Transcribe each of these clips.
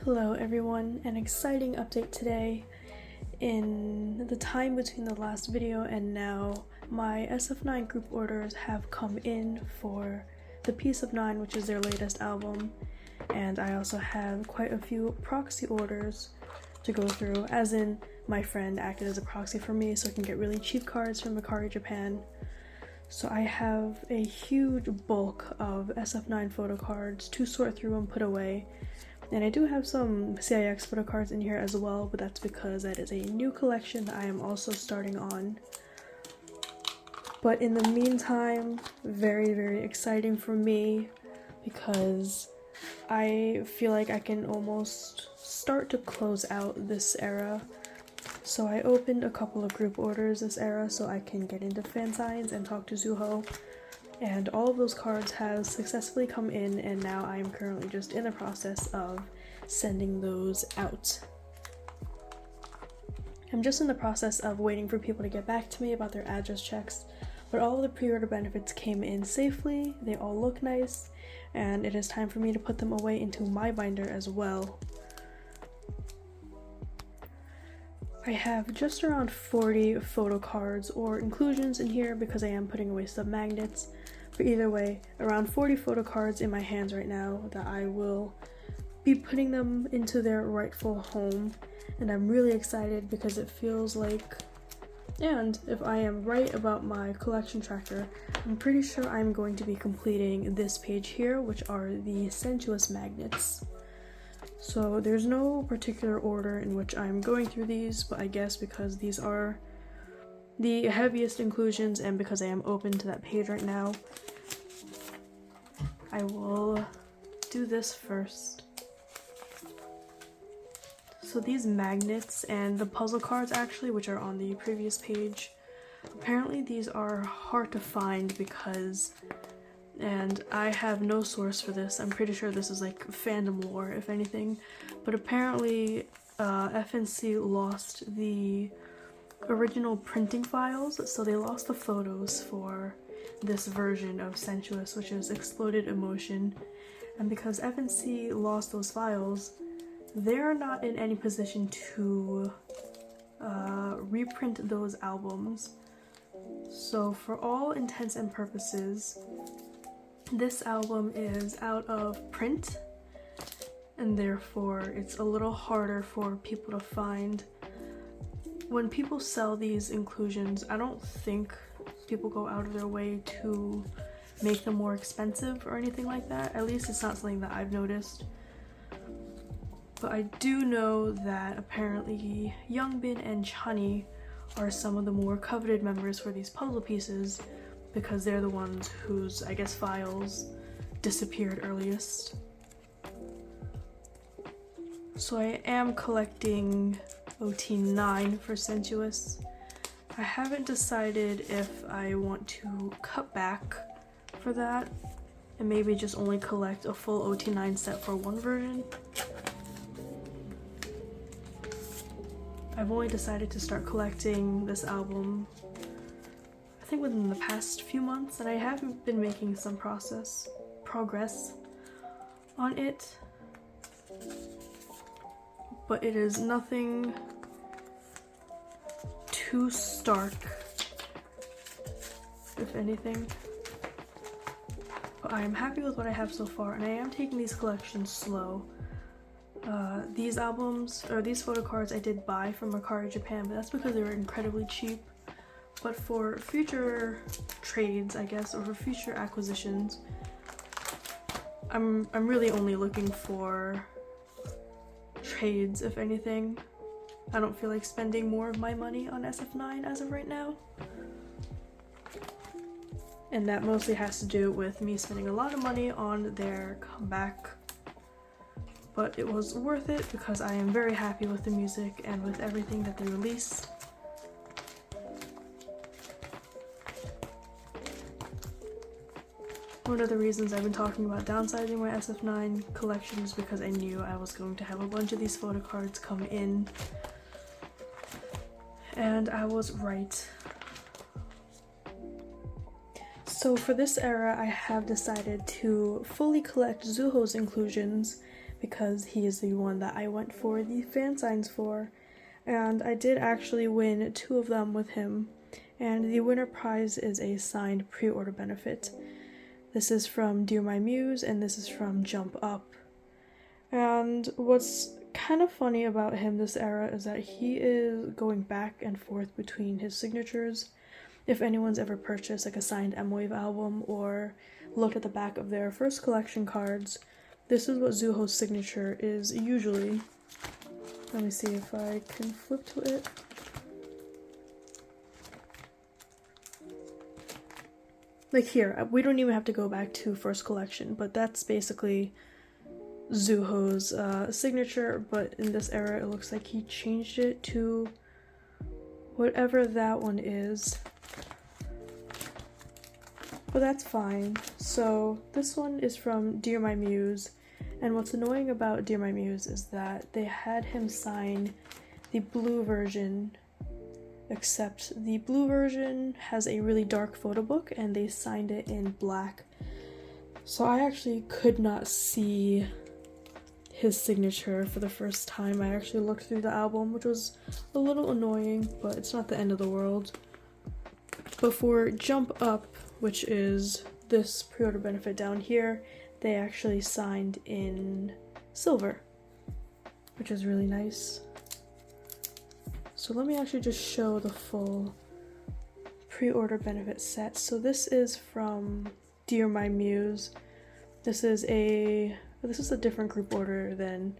Hello everyone, an exciting update today. In the time between the last video and now, my sf9 group orders have come in for the Piece of Nine, which is their latest album, and I also have quite a few proxy orders to go through, as in my friend acted as a proxy for me so I can get really cheap cards from Mercari Japan. So I have a huge bulk of sf9 photo cards to sort through and put away. And I do have some CIX photo cards in here as well, but that's because that is a new collection that I am also starting on. But in the meantime, very exciting for me because I feel like I can almost start to close out this era. So I opened a couple of group orders this era so I can get into fan signs and talk to Zuho. And all of those cards have successfully come in, and now I am currently just in the process of sending those out. I'm just in the process of waiting for people to get back to me about their address checks, but all of the pre-order benefits came in safely, they all look nice, and it is time for me to put them away into my binder as well. I have just around 40 photo cards or inclusions in here because I am putting away some magnets. But either way, around 40 photo cards in my hands right now that I will be putting them into their rightful home. And I'm really excited because it feels like, and if I am right about my collection tracker, I'm pretty sure I'm going to be completing this page here, which are the sensuous magnets. So there's no particular order in which I'm going through these, but I guess because these are the heaviest inclusions and because I am open to that page right now, I will do this first. So these magnets and the puzzle cards actually, which are on the previous page, apparently these are hard to find because, and I have no source for this, I'm pretty sure this is like fandom lore if anything, but apparently FNC lost the original printing files, so they lost the photos for this version of Sensuous, which is Exploded Emotion, and because FNC lost those files, they're not in any position to reprint those albums. So for all intents and purposes, this album is out of print, and therefore it's a little harder for people to find. When people sell these inclusions, I don't think people go out of their way to make them more expensive or anything like that. At least it's not something that I've noticed. But I do know that apparently Youngbin and Chani are some of the more coveted members for these puzzle pieces because they're the ones whose, I guess, files disappeared earliest. So I am collecting OT9 for Sensuous. I haven't decided if I want to cut back for that and maybe just only collect a full OT9 set for one version. I've only decided to start collecting this album I think within the past few months, and I have been making some progress on it, but it is nothing too stark, if anything. But I am happy with what I have so far, and I am taking these collections slow. These albums, or these photo cards, I did buy from Mercari Japan, but that's because they were incredibly cheap. But for future trades, I guess, or for future acquisitions, I'm really only looking for trades, if anything. I don't feel like spending more of my money on sf9 as of right now. And that mostly has to do with me spending a lot of money on their comeback. But it was worth it because I am very happy with the music and with everything that they released. One of the reasons I've been talking about downsizing my sf9 collection is because I knew I was going to have a bunch of these photo cards come in. And I was right. So for this era, I have decided to fully collect Zuho's inclusions because he is the one that I went for the fan signs for. And I did actually win 2 of them with him, and the winner prize is a signed pre-order benefit. This is from Dear My Muse, and this is from Jump Up. And what's kind of funny about him this era is that he is going back and forth between his signatures. If anyone's ever purchased like a signed M-Wave album or looked at the back of their first collection cards, this is what Zuho's signature is usually. Let me see if I can flip to it. Like here, we don't even have to go back to first collection, but that's basically Zuho's signature, but in this era it looks like he changed it to whatever that one is. But that's fine. So this one is from Dear My Muse, and what's annoying about Dear My Muse is that they had him sign the blue version, except the blue version has a really dark photo book and they signed it in black. So I actually could not see his signature for the first time. I actually looked through the album, which was a little annoying, but it's not the end of the world. But for Jump Up, which is this pre-order benefit down here, they actually signed in silver, which is really nice. So let me actually just show the full pre-order benefit set. So this is from Dear My Muse. This is a different group order than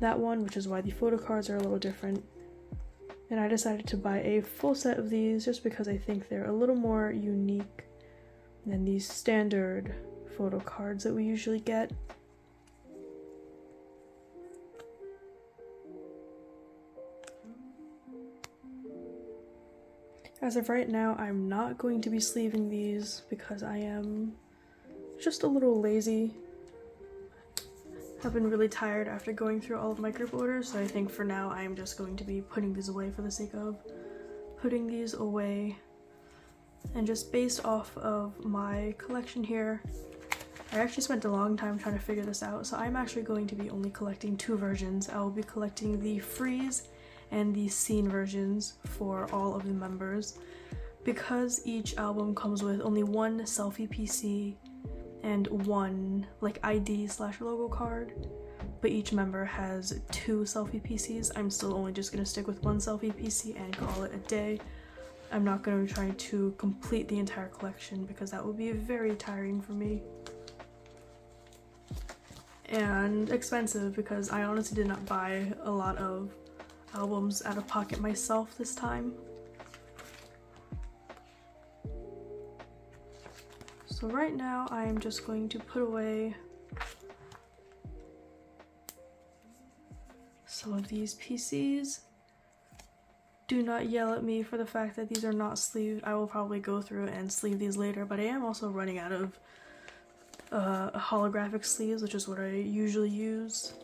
that one, which is why the photo cards are a little different. And I decided to buy a full set of these just because I think they're a little more unique than these standard photo cards that we usually get. As of right now, I'm not going to be sleeving these because I am just a little lazy. I've been really tired after going through all of my group orders, so I think for now I'm just going to be putting these away for the sake of putting these away. And just based off of my collection here, I actually spent a long time trying to figure this out, so I'm actually going to be only collecting 2 versions. I will be collecting the freeze and the scene versions for all of the members. Because each album comes with only 1 selfie PC and 1 like ID/logo card, but each member has 2 selfie PCs, I'm still only just gonna stick with 1 selfie PC and call it a day. I'm not going to try to complete the entire collection because that would be very tiring for me. And expensive because I honestly did not buy a lot of albums out of pocket myself this time. So right now I'm just going to put away some of these PCs. Do not yell at me for the fact that these are not sleeved. I will probably go through and sleeve these later, but I am also running out of holographic sleeves, which is what I usually use.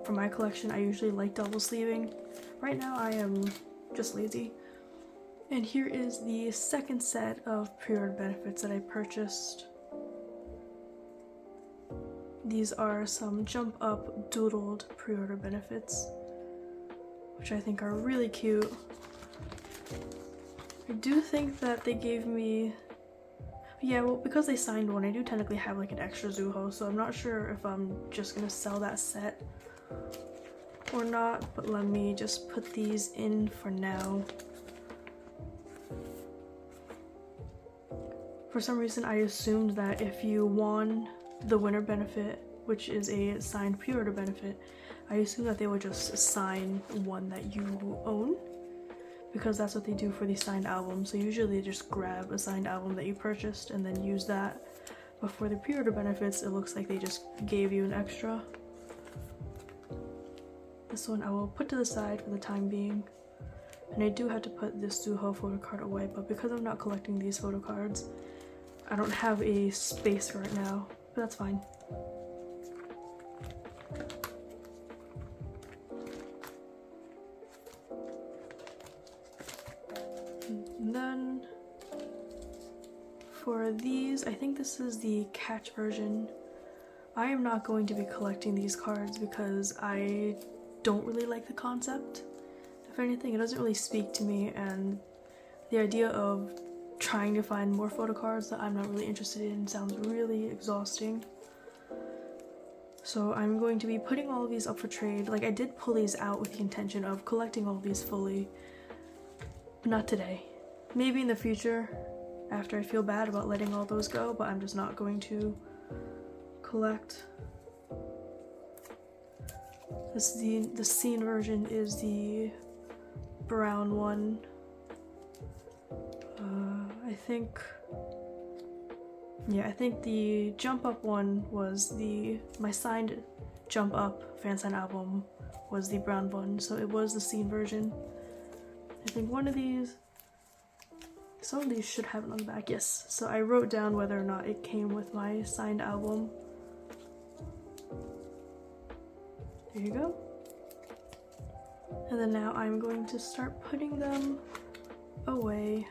For my collection, I usually like double sleeving. Right now I am just lazy. And here is the second set of pre-order benefits that I purchased. These are some Jump Up doodled pre-order benefits, which I think are really cute. I do think that they gave me, yeah, well, because they signed one, I do technically have like an extra Zuho, so I'm not sure if I'm just gonna sell that set or not, but let me just put these in for now. For some reason, I assumed that if you won the winner benefit, which is a signed pre-order benefit, I assumed that they would just sign one that you own, because that's what they do for the signed album. So usually they just grab a signed album that you purchased and then use that. But for the pre-order benefits, it looks like they just gave you an extra. This one I will put to the side for the time being. And I do have to put this Zuho photo card away, but because I'm not collecting these photo cards, I don't have a space right now, but that's fine. And then for these, I think this is the catch version. I am not going to be collecting these cards because I don't really like the concept. If anything, it doesn't really speak to me, and the idea of trying to find more photo cards that I'm not really interested in sounds really exhausting. So I'm going to be putting all of these up for trade. Like, I did pull these out with the intention of collecting all of these fully, but not today. Maybe in the future, after I feel bad about letting all those go, but I'm just not going to collect. The scene version is the brown one. I think the jump up one was my signed jump up fan sign album was the brown one, so it was the scene version. I think one of these, some of these should have it on the back, yes. So I wrote down whether or not it came with my signed album. There you go. And then now I'm going to start putting them away.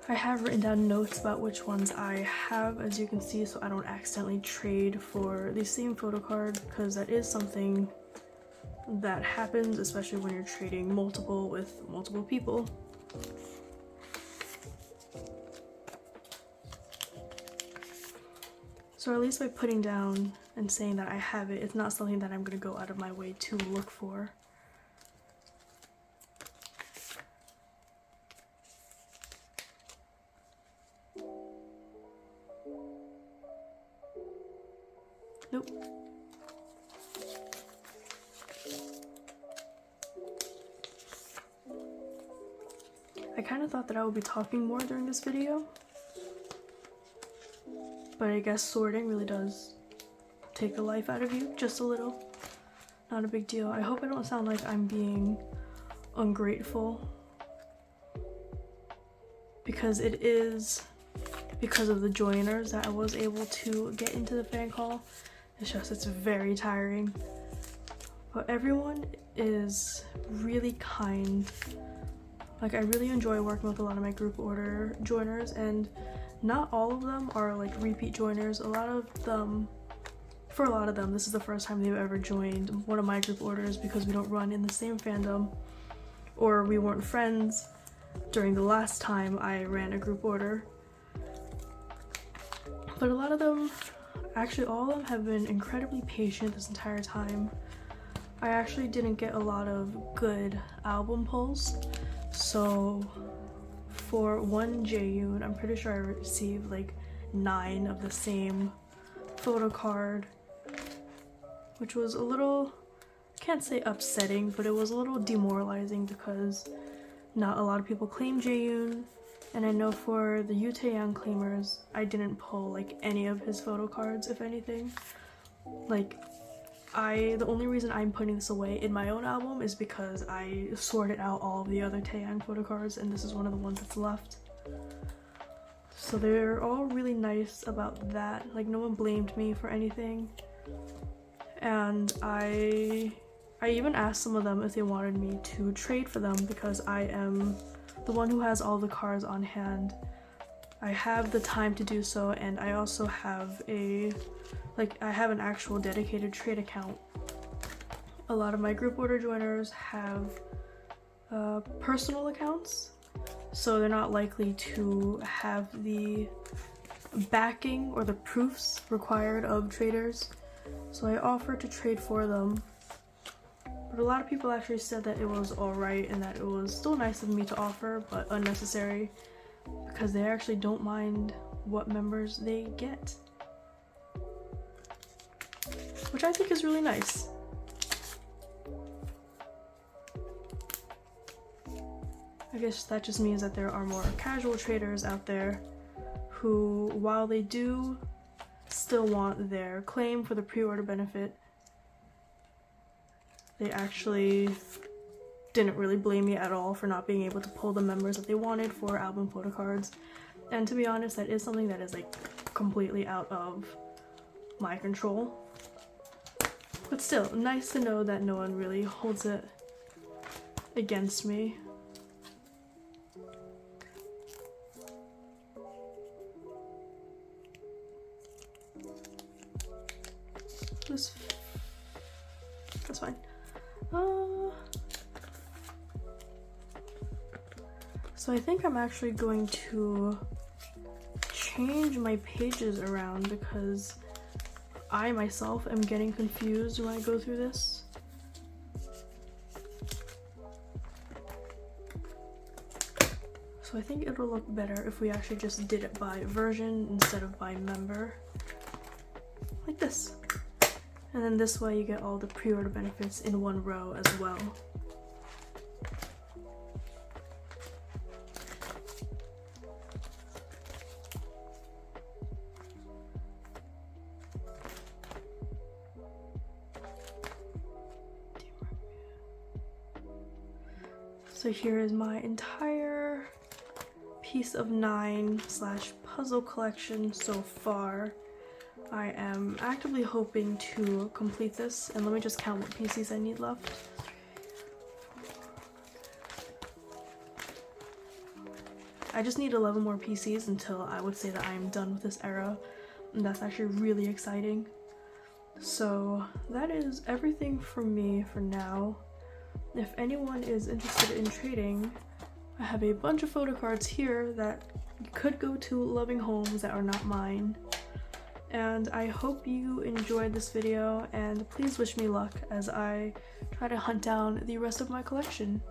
I have written down notes about which ones I have, as you can see, so I don't accidentally trade for the same photo card, because that is something that happens, especially when you're trading multiple with multiple people. So at least by putting down and saying that I have it, it's not something that I'm going to go out of my way to look for. Nope. I kind of thought that I would be talking more during this video, but I guess sorting really does take the life out of you, just a little. Not a big deal. I hope I don't sound like I'm being ungrateful, because it is because of the joiners that I was able to get into the fan call. It's just, it's very tiring. But everyone is really kind. Like, I really enjoy working with a lot of my group order joiners, and not all of them are like repeat joiners. For a lot of them, this is the first time they've ever joined one of my group orders, because we don't run in the same fandom, or we weren't friends during the last time I ran a group order. But a lot of them, actually all of them, have been incredibly patient this entire time. I actually didn't get a lot of good album pulls, so for one Jaeyoon, I'm pretty sure I received like 9 of the same photo card, which was a little, I can't say upsetting, but it was a little demoralizing because not a lot of people claim Jaeyoon, and I know for the Yoo Taeyang claimers, I didn't pull like any of his photo cards, if anything. Like, the only reason I'm putting this away in my own album is because I sorted out all of the other Taeyang photo cards, and this is one of the ones that's left. So they're all really nice about that. Like, no one blamed me for anything. And I even asked some of them if they wanted me to trade for them, because I am the one who has all the cards on hand. I have the time to do so, and I also have I have an actual dedicated trade account. A lot of my group order joiners have personal accounts, so they're not likely to have the backing or the proofs required of traders. So I offered to trade for them, but a lot of people actually said that it was alright and that it was still nice of me to offer, but unnecessary, because they actually don't mind what members they get, which I think is really nice. I guess that just means that there are more casual traders out there who, while they do still want their claim for the pre-order benefit, they actually didn't really blame me at all for not being able to pull the members that they wanted for album photo cards. And to be honest, that is something that is like completely out of my control. But still, nice to know that no one really holds it against me. That's fine. So I think I'm actually going to change my pages around because I myself am getting confused when I go through this. So I think it'll look better if we actually just did it by version instead of by member. Like this. And then this way you get all the pre-order benefits in one row as well. So here is my entire piece of 9/puzzle collection so far. I am actively hoping to complete this, and let me just count what PCs I need left. I just need 11 more PCs until I would say that I am done with this era, and that's actually really exciting. So that is everything from me for now. If anyone is interested in trading, I have a bunch of photocards here that could go to loving homes that are not mine. And I hope you enjoyed this video, and please wish me luck as I try to hunt down the rest of my collection.